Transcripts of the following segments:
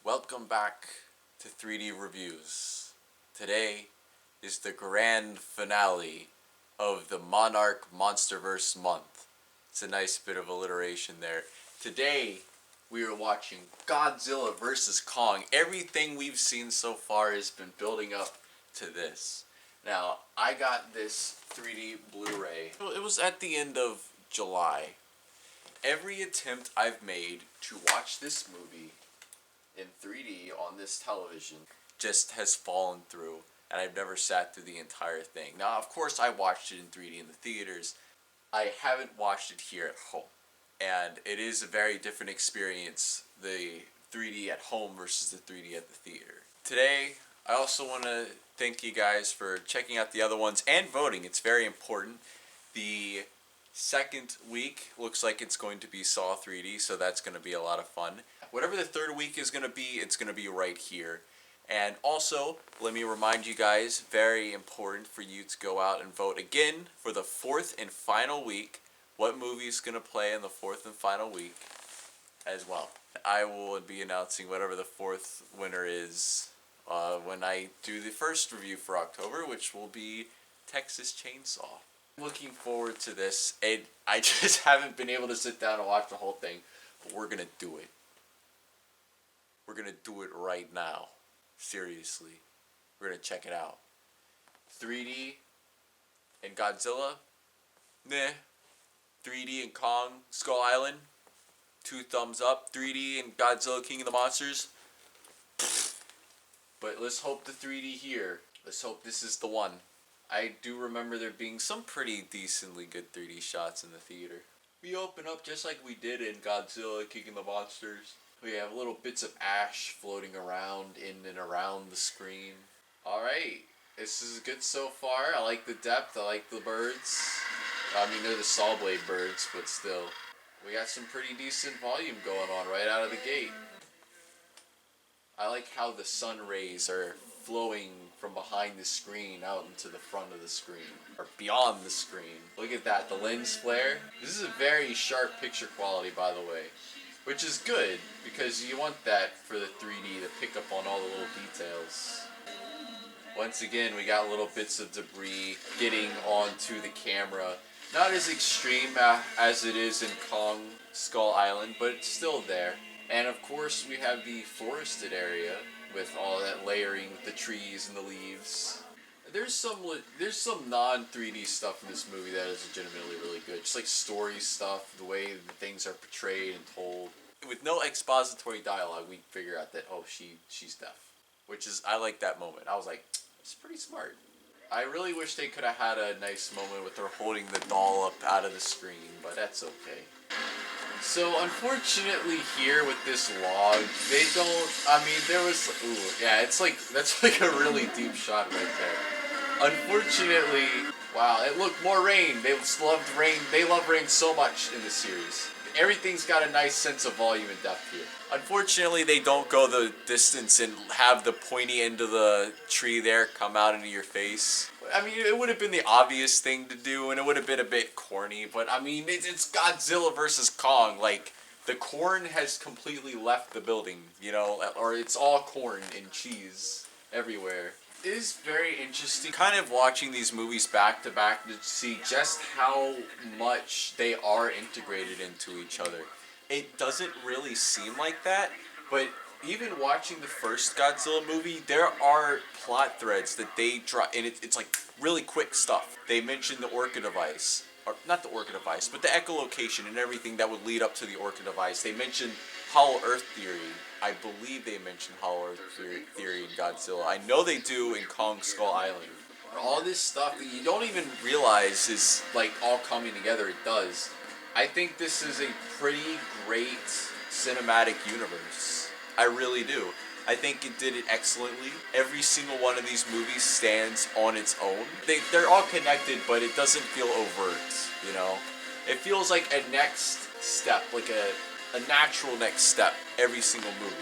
Welcome back to 3D Reviews. Today is the grand finale of the Monarch Monsterverse month. It's a nice bit of alliteration there. Today we are watching Godzilla vs. Kong. Everything we've seen so far has been building up to this. Now, I got this 3D Blu-ray. It was at the end of July. Every attempt I've made to watch this movie in 3D on this television just has fallen through, and I've never sat through the entire thing. Now, of course, I watched it in 3D in the theaters. I haven't watched it here at home, and it is a very different experience, the 3D at home versus the 3D at the theater. Today, I also want to thank you guys for checking out the other ones and voting. It's very important. The second week looks like it's going to be Saw 3D, so that's going to be a lot of fun. Whatever the third week is going to be, it's going to be right here. And also, let me remind you guys, very important for you to go out and vote again for the fourth and final week. What movie is going to play in the fourth and final week as well. I will be announcing whatever the fourth winner is when I do the first review for October, which will be Texas Chainsaw. Looking forward to this, and I just haven't been able to sit down and watch the whole thing, but we're gonna do it. We're gonna do it right now. Seriously. We're gonna check it out. 3D and Godzilla? Meh. 3D and Kong, Skull Island? 2 thumbs up. 3D and Godzilla, King of the Monsters? But let's hope the 3D here. Let's hope this is the one. I do remember there being some pretty decently good 3D shots in the theater. We open up just like we did in Godzilla, King of the Monsters. We have little bits of ash floating around in and around the screen. Alright, this is good so far. I like the depth, I like the birds. I mean, they're the saw blade birds, but still. We got some pretty decent volume going on right out of the gate. I like how the sun rays are flowing from behind the screen out into the front of the screen, or beyond the screen. Look at that, the lens flare. This is a very sharp picture quality, by the way, which is good, because you want that for the 3D to pick up on all the little details. Once again, we got little bits of debris getting onto the camera. Not as extreme as it is in Kong Skull Island, but it's still there. And of course, we have the forested area with all that layering with the trees and the leaves. There's some non-3D stuff in this movie that is legitimately really good. Just like story stuff, the way the things are portrayed and told. With no expository dialogue, we figure out that, oh, she's deaf. Which is, I like that moment. I was like, it's pretty smart. I really wish they could have had a nice moment with her holding the doll up out of the screen, but that's okay. So, unfortunately here with this log, they don't, I mean, there was, ooh, yeah, it's like, that's like a really deep shot right there. Unfortunately, wow, it looked more rain. They love rain so much in this series. Everything's got a nice sense of volume and depth here. Unfortunately, they don't go the distance and have the pointy end of the tree there come out into your face. I mean, it would have been the obvious thing to do, and it would have been a bit corny, but I mean, it's Godzilla versus Kong. Like, the corn has completely left the building, you know, or it's all corn and cheese everywhere. It is very interesting kind of watching these movies back to back to see just how much they are integrated into each other. It doesn't really seem like that, but even watching the first Godzilla movie, there are plot threads that they draw, and it's like really quick stuff. They mention the Orca device, or not the Orca device, but the echolocation and everything that would lead up to the Orca device. They mention Hollow Earth theory. I believe they mentioned Hollow Earth theory in Godzilla. I know they do in Kong Skull Island. All this stuff that you don't even realize is like all coming together. It does. I think this is a pretty great cinematic universe. I really do. I think it did it excellently. Every single one of these movies stands on its own. They're all connected, but it doesn't feel overt, you know? It feels like a next step, like a natural next step, every single movie.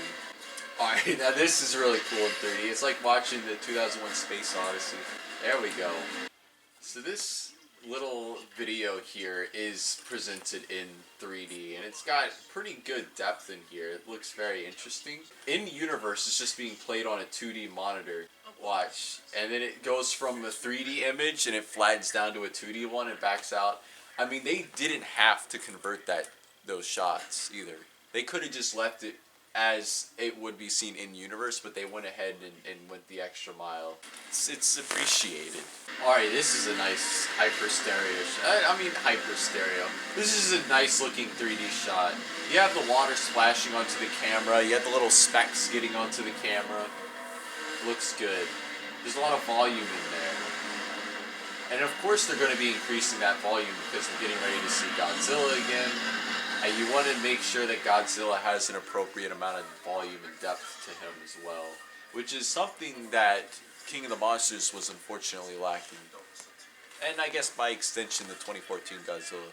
Alright, now this is really cool in 3D. It's like watching the 2001 Space Odyssey. There we go. So this little video here is presented in 3D, and it's got pretty good depth in here. It looks very interesting. In universe, it's just being played on a 2D monitor. Watch, and then it goes from a 3D image and it flattens down to a 2D one and backs out. I mean, they didn't have to convert those shots either. They could have just left it as it would be seen in universe, but they went ahead and went the extra mile. It's appreciated. Alright, this is a nice hyper stereo. Hyper stereo. This is a nice looking 3D shot. You have the water splashing onto the camera. You have the little specks getting onto the camera. Looks good. There's a lot of volume in there. And of course they're going to be increasing that volume because we're getting ready to see Godzilla again. And you want to make sure that Godzilla has an appropriate amount of volume and depth to him as well. Which is something that King of the Monsters was unfortunately lacking. And I guess by extension the 2014 Godzilla.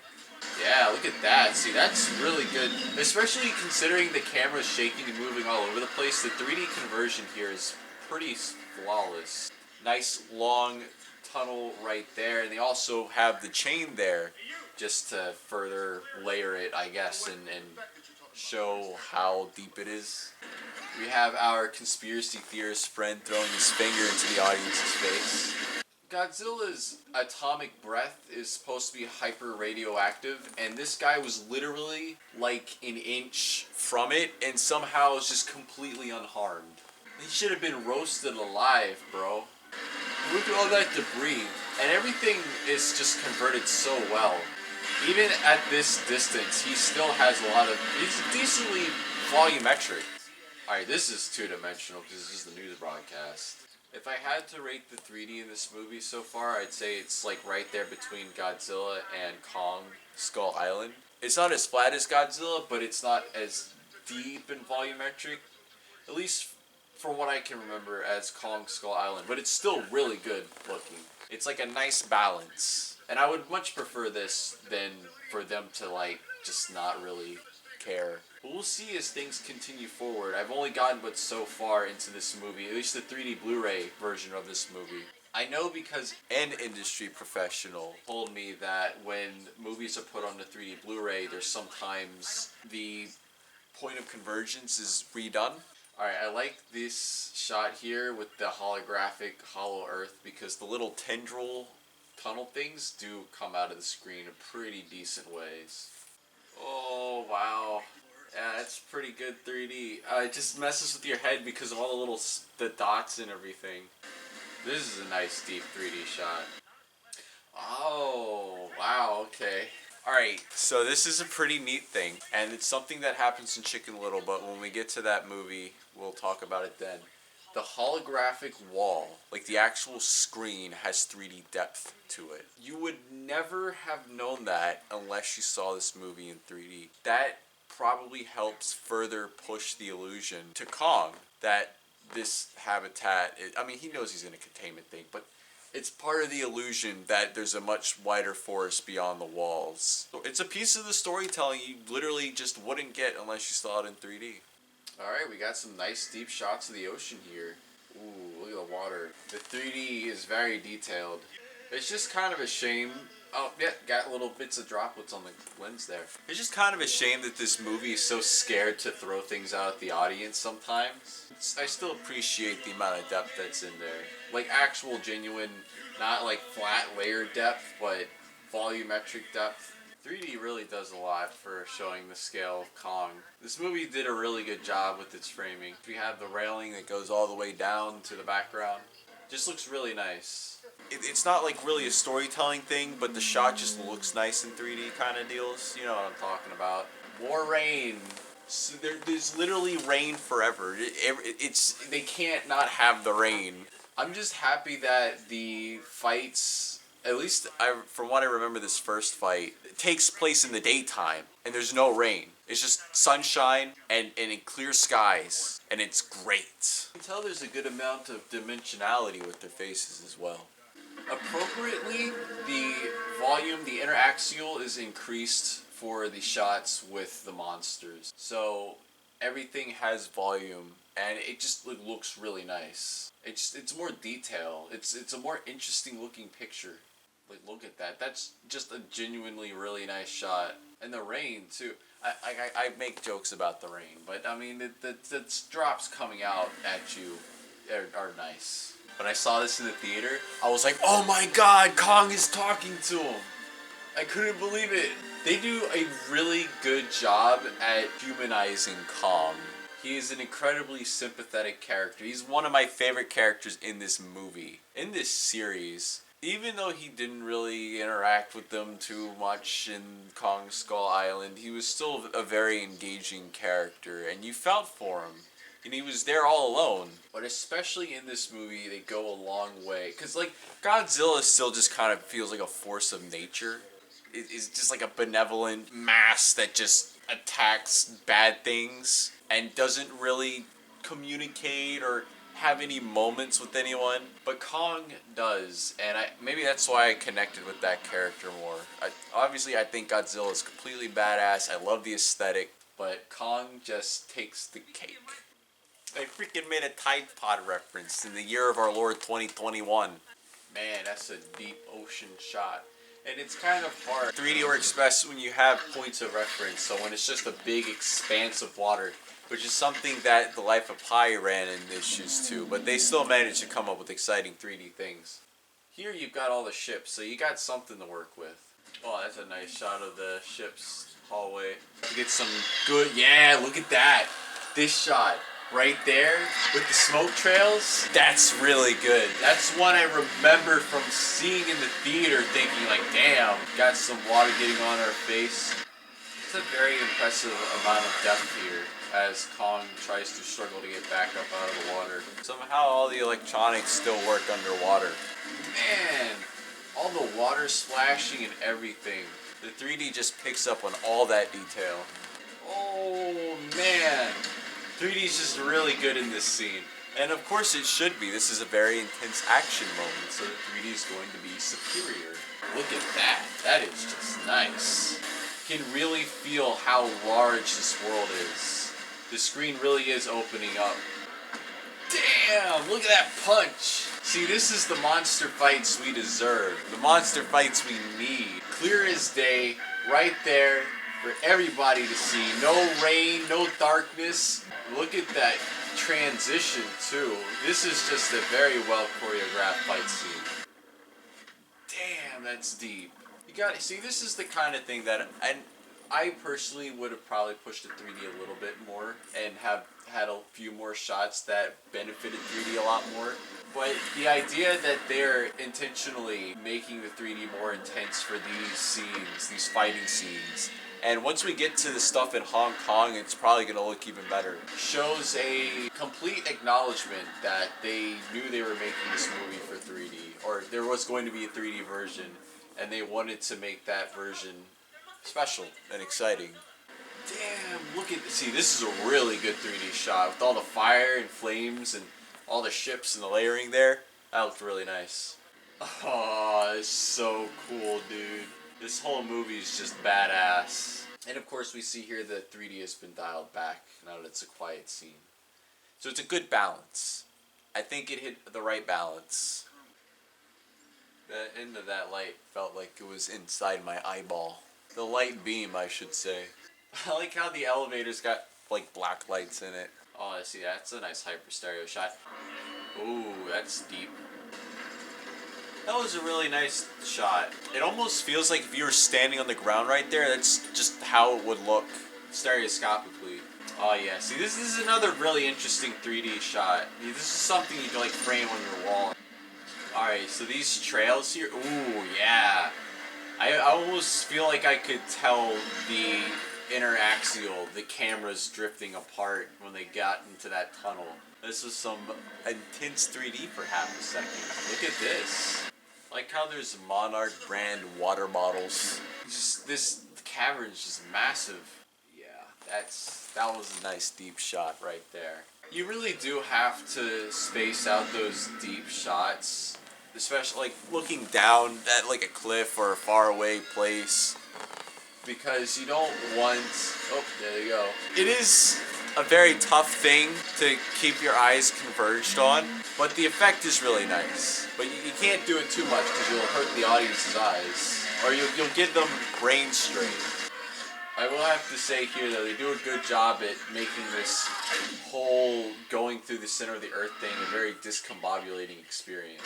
Yeah, look at that. See, that's really good. Especially considering the camera's shaking and moving all over the place. The 3D conversion here is pretty flawless. Nice long tunnel right there, and they also have the chain there just to further layer it, I guess, and show how deep it is. We have our conspiracy theorist friend throwing his finger into the audience's face. Godzilla's atomic breath is supposed to be hyper radioactive, and this guy was literally like an inch from it and somehow is just completely unharmed. He should have been roasted alive, bro. Look at all that debris. And everything is just converted so well. Even at this distance, he still has a lot of... He's decently volumetric. Alright, this is two-dimensional because this is the news broadcast. If I had to rate the 3D in this movie so far, I'd say it's like right there between Godzilla and Kong Skull Island. It's not as flat as Godzilla, but it's not as deep and volumetric. At least from what I can remember as Kong Skull Island, but it's still really good looking. It's like a nice balance. And I would much prefer this than for them to like just not really care. But we'll see as things continue forward. I've only gotten but so far into this movie, at least the 3D Blu-ray version of this movie. I know because an industry professional told me that when movies are put on the 3D Blu-ray, there's sometimes the point of convergence is redone. Alright, I like this shot here with the holographic Hollow Earth because the little tendril tunnel things do come out of the screen in pretty decent ways. Oh, wow. Yeah, it's pretty good 3D. It just messes with your head because of all the dots and everything. This is a nice deep 3D shot. Oh, wow, okay. Alright, so this is a pretty neat thing, and it's something that happens in Chicken Little, but when we get to that movie, we'll talk about it then. The holographic wall, like the actual screen, has 3D depth to it. You would never have known that unless you saw this movie in 3D. That probably helps further push the illusion to Kong that this habitat, he knows he's in a containment thing, but it's part of the illusion that there's a much wider forest beyond the walls. So it's a piece of the storytelling you literally just wouldn't get unless you saw it in 3D. Alright, we got some nice deep shots of the ocean here. Ooh, look at the water. The 3D is very detailed. It's just kind of a shame. Oh, yeah, got little bits of droplets on the lens there. It's just kind of a shame that this movie is so scared to throw things out at the audience sometimes. I still appreciate the amount of depth that's in there. Like actual genuine, not like flat layer depth, but volumetric depth. 3D really does a lot for showing the scale of Kong. This movie did a really good job with its framing. We have the railing that goes all the way down to the background. Just looks really nice. It's not like really a storytelling thing, but the shot just looks nice in 3D kind of deals. You know what I'm talking about. More rain. So there's literally rain forever. They can't not have the rain. I'm just happy that the fights, at least from what I remember this first fight, it takes place in the daytime and there's no rain. It's just sunshine and in clear skies, and it's great. You can tell there's a good amount of dimensionality with their faces as well. Appropriately, the volume, the interaxial is increased for the shots with the monsters. So everything has volume and it just looks really nice. It's more detail. It's a more interesting looking picture. Like, look at that. That's just a genuinely really nice shot. And the rain, too. I make jokes about the rain, but I mean, the drops coming out at you are nice. When I saw this in the theater, I was like, oh my god, Kong is talking to him. I couldn't believe it. They do a really good job at humanizing Kong. He is an incredibly sympathetic character. He's one of my favorite characters in this movie. In this series, even though he didn't really interact with them too much in Kong Skull Island, he was still a very engaging character, and you felt for him. And he was there all alone. But especially in this movie, they go a long way. Because, like, Godzilla still just kind of feels like a force of nature. It's just like a benevolent mass that just attacks bad things and doesn't really communicate or have any moments with anyone. But Kong does, and maybe that's why I connected with that character more. Obviously, I think Godzilla is completely badass. I love the aesthetic, but Kong just takes the cake. I freaking made a Tide Pod reference in the year of our Lord 2021. Man, that's a deep ocean shot. And it's kind of hard. 3D works best when you have points of reference, so when it's just a big expanse of water, which is something that The Life of Pi ran into issues too, but they still managed to come up with exciting 3D things. Here you've got all the ships, so you got something to work with. Oh, that's a nice shot of the ship's hallway. To get some good, yeah, look at that. This shot. Right there with the smoke trails, that's really good. That's one I remember from seeing in the theater thinking like, damn, got some water getting on our face. It's a very impressive amount of depth here as Kong tries to struggle to get back up out of the water. Somehow all the electronics still work underwater. Man, all the water splashing and everything. The 3D just picks up on all that detail. Oh man. 3D is just really good in this scene. And of course it should be. This is a very intense action moment, so the 3D is going to be superior. Look at that. That is just nice. You can really feel how large this world is. The screen really is opening up. Damn! Look at that punch! See, this is the monster fights we deserve. The monster fights we need. Clear as day, right there, for everybody to see. No rain, no darkness. Look at that transition too. This is just a very well choreographed fight scene. Damn, that's deep. You got to see, this is the kind of thing that I personally would have probably pushed the 3D a little bit more and have had a few more shots that benefited 3D a lot more. But the idea that they're intentionally making the 3D more intense for these scenes, these fighting scenes, and once we get to the stuff in Hong Kong, it's probably going to look even better. Shows a complete acknowledgement that they knew they were making this movie for 3D, or there was going to be a 3D version, and they wanted to make that version special and exciting. Damn, look at this. See, this is a really good 3D shot with all the fire and flames and all the ships and the layering there. That looked really nice. Oh, it's so cool, dude. This whole movie is just badass. And of course we see here the 3D has been dialed back now that it's a quiet scene. So it's a good balance. I think it hit the right balance. The end of that light felt like it was inside my eyeball. The light beam, I should say. I like how the elevator's got like black lights in it. Oh, I see, that's a nice hyper stereo shot. Ooh, that's deep. That was a really nice shot. It almost feels like if you were standing on the ground right there, that's just how it would look stereoscopically. Oh yeah, see, this is another really interesting 3D shot. This is something you can like frame on your wall. Alright, so these trails here, ooh, yeah. I almost feel like I could tell the interaxial, the cameras drifting apart when they got into that tunnel. This was some intense 3D for half a second. Look at this. Like how there's Monarch brand water bottles. Just this cavern's just massive. Yeah, that was a nice deep shot right there. You really do have to space out those deep shots, especially like looking down at like a cliff or a faraway place, because you don't want. Oh, there you go. It is a very tough thing to keep your eyes converged on, but the effect is really nice. But you can't do it too much because you'll hurt the audience's eyes, or you'll give them brain strain. I will have to say here though, they do a good job at making this whole going through the center of the earth thing a very discombobulating experience.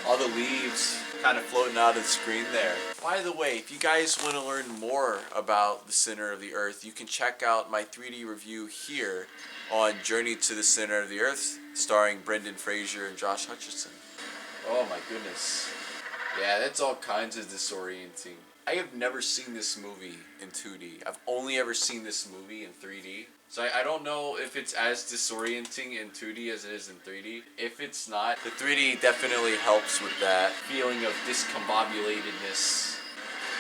All the leaves kind of floating out of the screen there. By the way, if you guys want to learn more about the center of the earth, you can check out my 3D review here on Journey to the Center of the Earth, starring Brendan Fraser and Josh Hutcherson. Oh my goodness. Yeah, that's all kinds of disorienting. I have never seen this movie in 2D. I've only ever seen this movie in 3D. So I don't know if it's as disorienting in 2D as it is in 3D. If it's not, the 3D definitely helps with that feeling of discombobulatedness.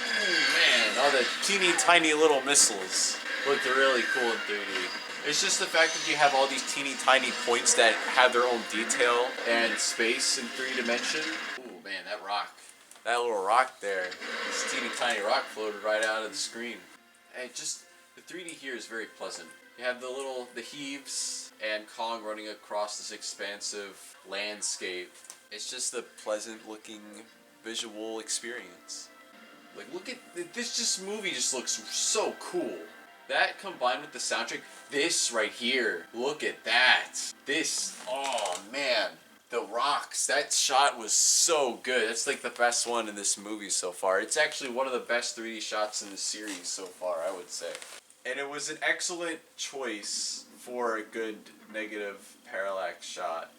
Oh man, all the teeny tiny little missiles looked really cool in 3D. It's just the fact that you have all these teeny tiny points that have their own detail and space in 3 dimension. Ooh man, that rock. That little rock there, this teeny tiny rock floated right out of the screen. And just, the 3D here is very pleasant. You have the heaves and Kong running across this expansive landscape. It's just a pleasant looking visual experience. Like look at, this movie just looks so cool. That combined with the soundtrack, this right here, look at that. This, oh man. The rocks, that shot was so good. That's like the best one in this movie so far. It's actually one of the best 3D shots in the series so far, I would say. And it was an excellent choice for a good negative parallax shot.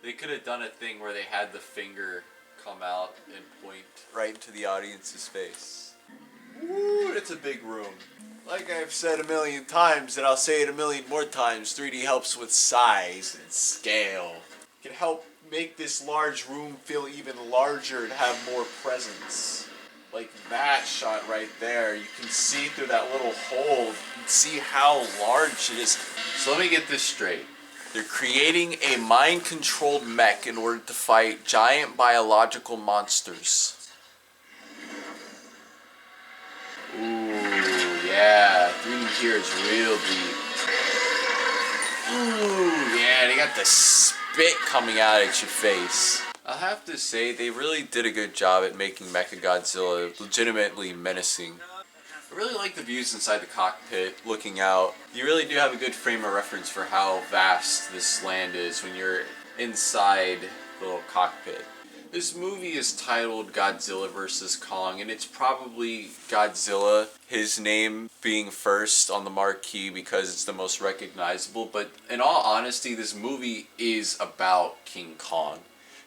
They could have done a thing where they had the finger come out and point right into the audience's face. Woo, it's a big room. Like I've said a million times, and I'll say it a million more times, 3D helps with size and scale. It can help make this large room feel even larger and have more presence. Like that shot right there, you can see through that little hole, you can see how large it is. So let me get this straight. They're creating a mind-controlled mech in order to fight giant biological monsters. Ooh, yeah, 3D here is real deep. Ooh, yeah, they got the spit coming out at your face. I'll have to say, they really did a good job at making Mechagodzilla legitimately menacing. I really like the views inside the cockpit, looking out. You really do have a good frame of reference for how vast this land is when you're inside the little cockpit. This movie is titled Godzilla vs. Kong, and it's probably Godzilla, his name being first on the marquee because it's the most recognizable, but in all honesty, this movie is about King Kong.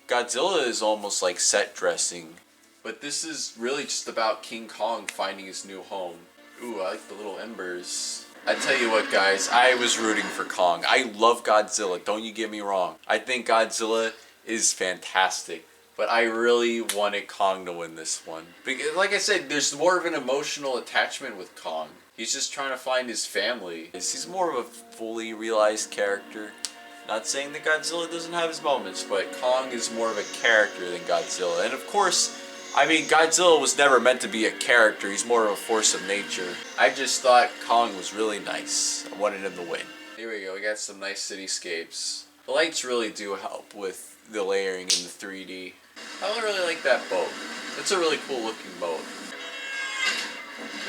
Godzilla is almost like set dressing, but this is really just about King Kong finding his new home. Ooh, I like the little embers. I tell you what guys, I was rooting for Kong. I love Godzilla, don't you get me wrong. I think Godzilla is fantastic. But I really wanted Kong to win this one. Because, like I said, there's more of an emotional attachment with Kong. He's just trying to find his family. He's more of a fully realized character. Not saying that Godzilla doesn't have his moments, but Kong is more of a character than Godzilla. And of course, I mean, Godzilla was never meant to be a character. He's more of a force of nature. I just thought Kong was really nice. I wanted him to win. Here we go. We got some nice cityscapes. The lights really do help with the layering in the 3D. I really like that boat. It's a really cool looking boat.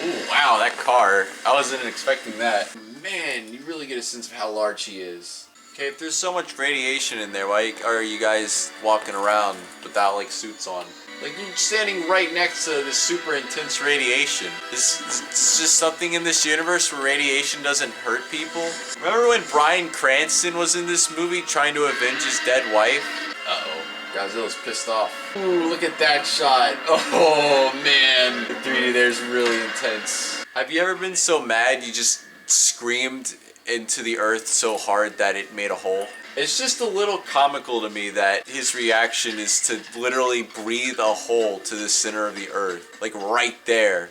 Ooh, wow, that car. I wasn't expecting that. Man, you really get a sense of how large he is. Okay, if there's so much radiation in there, why are you guys walking around without like suits on? Like you're standing right next to this super intense radiation. Is just something in this universe where radiation doesn't hurt people? Remember when Bryan Cranston was in this movie trying to avenge his dead wife? Uh-oh. Godzilla's pissed off. Ooh, look at that shot. Oh, man. The 3D there's really intense. Have you ever been so mad you just screamed into the earth so hard that it made a hole? It's just a little comical to me that his reaction is to literally breathe a hole to the center of the earth. Like right there.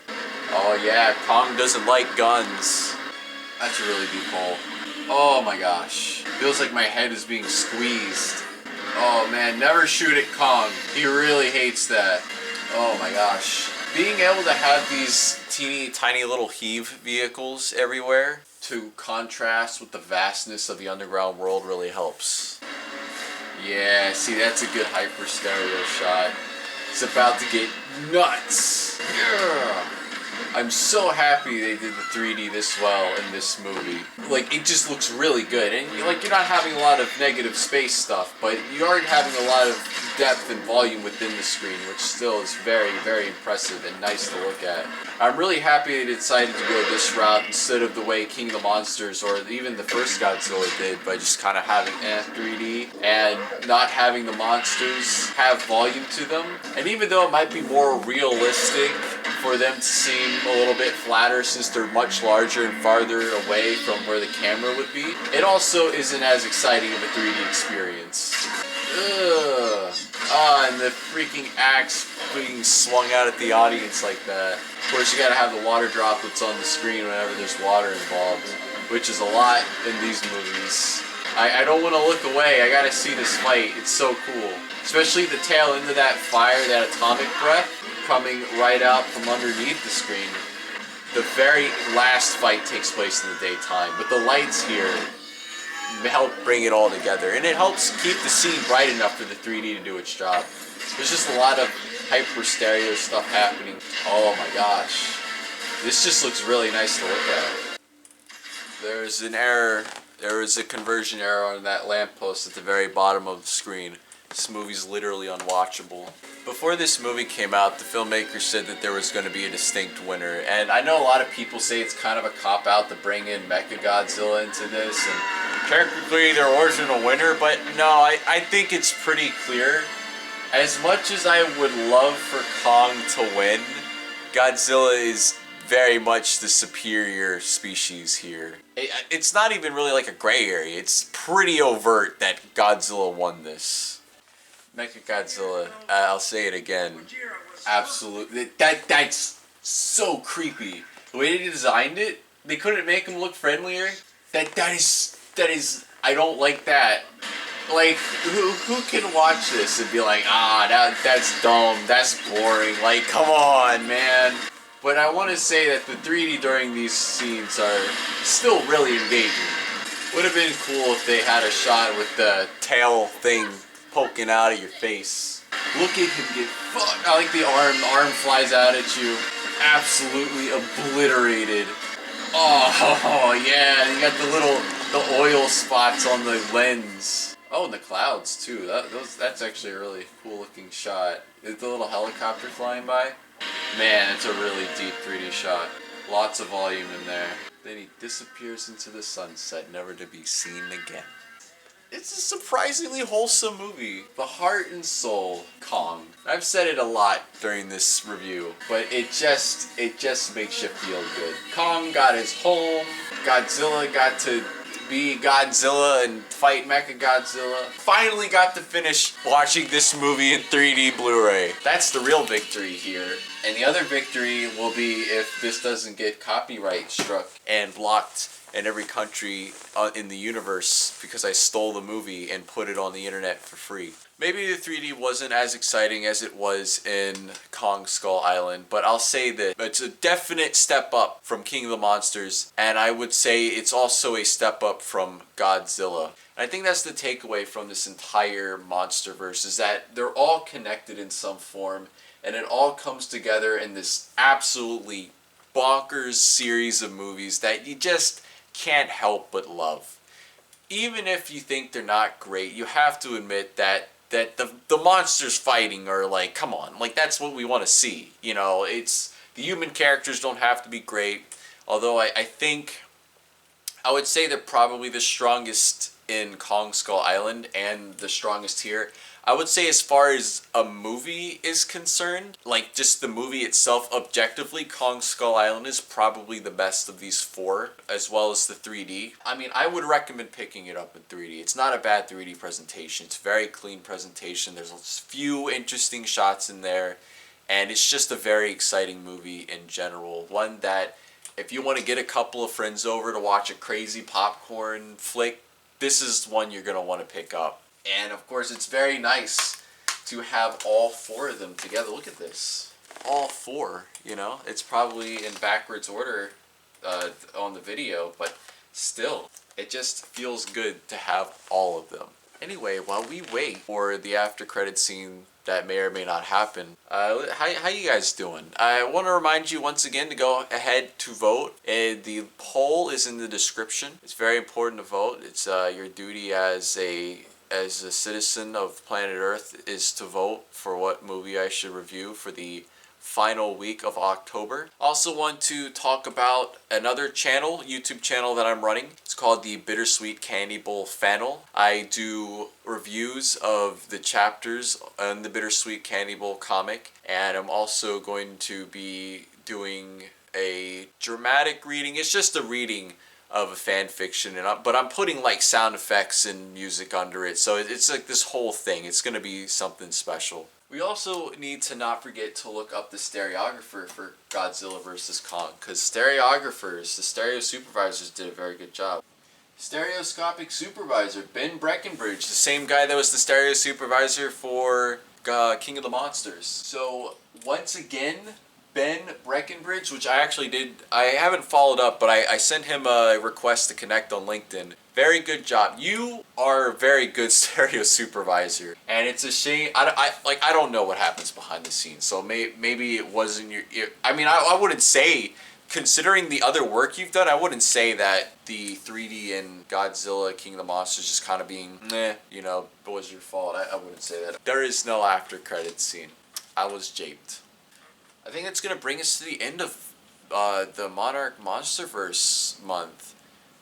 Oh yeah, Kong doesn't like guns. That's a really deep hole. Oh my gosh. Feels like my head is being squeezed. Oh man, never shoot at Kong. He really hates that. Oh my gosh. Being able to have these teeny tiny little heave vehicles everywhere to contrast with the vastness of the underground world really helps. Yeah, see, that's a good hyper stereo shot. It's about to get nuts. Yeah. I'm so happy they did the 3D this well in this movie. Like, it just looks really good. And, like, you're not having a lot of negative space stuff, but you are having a lot of depth and volume within the screen, which still is very, very impressive and nice to look at. I'm really happy they decided to go this route instead of the way King of the Monsters or even the first Godzilla did, by just kind of having 3D and not having the monsters have volume to them. And even though it might be more realistic for them to seem a little bit flatter since they're much larger and farther away from where the camera would be, it also isn't as exciting of a 3D experience. Ugh. Ah, and the freaking axe being swung out at the audience like that. Of course, you gotta have the water droplets on the screen whenever there's water involved, which is a lot in these movies. I don't want to look away. I gotta see this fight. It's so cool. Especially the tail end of that fire, that atomic breath coming right out from underneath the screen. The very last fight takes place in the daytime, but the lights here help bring it all together, and it helps keep the scene bright enough for the 3D to do its job. There's just a lot of hyper stereo stuff happening. Oh my gosh. This just looks really nice to look at. There's an error. There was a conversion error on that lamppost at the very bottom of the screen. This movie's literally unwatchable. Before this movie came out, the filmmaker said that there was going to be a distinct winner. And I know a lot of people say it's kind of a cop-out to bring in Mechagodzilla into this. And technically there wasn't a winner, but no, I think it's pretty clear. As much as I would love for Kong to win, Godzilla is very much the superior species here. It's not even really like a gray area. It's pretty overt that Godzilla won this. Mechagodzilla, I'll say it again. Absolutely. That's so creepy. The way they designed it, they couldn't make him look friendlier. That is I don't like that. Like, who can watch this and be like, that's dumb, that's boring, like, come on, man. But I want to say that the 3D during these scenes are still really engaging. Would have been cool if they had a shot with the tail thing poking out of your face. Look at him get fucked. I like the arm flies out at you. Absolutely obliterated. Oh, yeah, you got the oil spots on the lens. Oh, and the clouds too. That's actually a really cool looking shot. Is the little helicopter flying by? Man, it's a really deep 3D shot. Lots of volume in there. Then he disappears into the sunset, never to be seen again. It's a surprisingly wholesome movie. The heart and soul, Kong. I've said it a lot during this review, but it just makes you feel good. Kong got his home. Godzilla got to be Godzilla and fight Mechagodzilla. Finally got to finish watching this movie in 3D Blu-ray. That's the real victory here. And the other victory will be if this doesn't get copyright struck and blocked in every country in the universe because I stole the movie and put it on the internet for free. Maybe the 3D wasn't as exciting as it was in Kong Skull Island, but I'll say that it's a definite step up from King of the Monsters, and I would say it's also a step up from Godzilla. And I think that's the takeaway from this entire MonsterVerse, is that they're all connected in some form, and it all comes together in this absolutely bonkers series of movies that you just can't help but love. Even if you think they're not great, you have to admit that the monsters fighting are like, come on, like that's what we want to see. You know, it's the human characters don't have to be great, although I think I would say they're probably the strongest in Kong Skull Island and the strongest here. I would say as far as a movie is concerned, like just the movie itself, objectively, Kong Skull Island is probably the best of these four, as well as the 3D. I mean, I would recommend picking it up in 3D. It's not a bad 3D presentation. It's a very clean presentation. There's a few interesting shots in there, and it's just a very exciting movie in general. One that, if you want to get a couple of friends over to watch a crazy popcorn flick, this is one you're going to want to pick up. And of course, it's very nice to have all four of them together. Look at this. All four, you know. It's probably in backwards order on the video, but still, it just feels good to have all of them. Anyway, while we wait for the after credit scene that may or may not happen, how you guys doing? I want to remind you once again to go ahead to vote. The poll is in the description. It's very important to vote. It's your duty as a citizen of planet Earth is to vote for what movie I should review for the final week of October. Also want to talk about another channel, YouTube channel that I'm running. It's called the Bittersweet Candy Bowl Fannel. I do reviews of the chapters in the Bittersweet Candy Bowl comic, and I'm also going to be doing a dramatic reading. It's just a reading of a fan fiction, but I'm putting like sound effects and music under it, so it's like this whole thing. It's gonna be something special. We also need to not forget to look up the stereographer for Godzilla vs. Kong, because stereographers, the stereo supervisors, did a very good job. Stereoscopic supervisor, Ben Breckenbridge, the same guy that was the stereo supervisor for King of the Monsters. So, once again, Ben Breckenbridge, which I haven't followed up, but I sent him a request to connect on LinkedIn. Very good job. You are a very good stereo supervisor, and it's a shame. I don't know what happens behind the scenes, so maybe it wasn't your. I wouldn't say, considering the other work you've done, I wouldn't say that the 3D in Godzilla King of the Monsters just kind of being, it was your fault. I wouldn't say that. There is no after credits scene. I was japed. I think that's gonna bring us to the end of the Monarch Monsterverse month.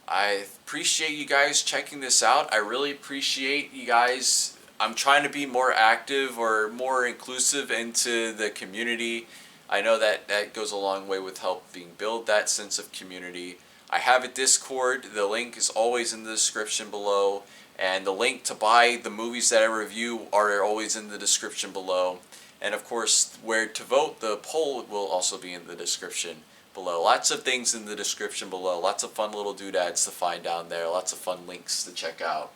I appreciate you guys checking this out. I really appreciate you guys. I'm trying to be more active or more inclusive into the community. I know that goes a long way with helping build that sense of community. I have a Discord. The link is always in the description below. And the link to buy the movies that I review are always in the description below. And of course, where to vote, the poll will also be in the description below. Lots of things in the description below. Lots of fun little doodads to find down there. Lots of fun links to check out.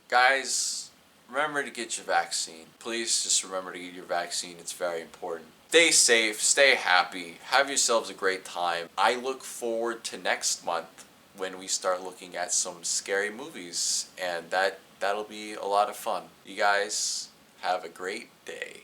Guys, remember to get your vaccine. Please just remember to get your vaccine. It's very important. Stay safe. Stay happy. Have yourselves a great time. I look forward to next month when we start looking at some scary movies. And that'll be a lot of fun. You guys have a great day.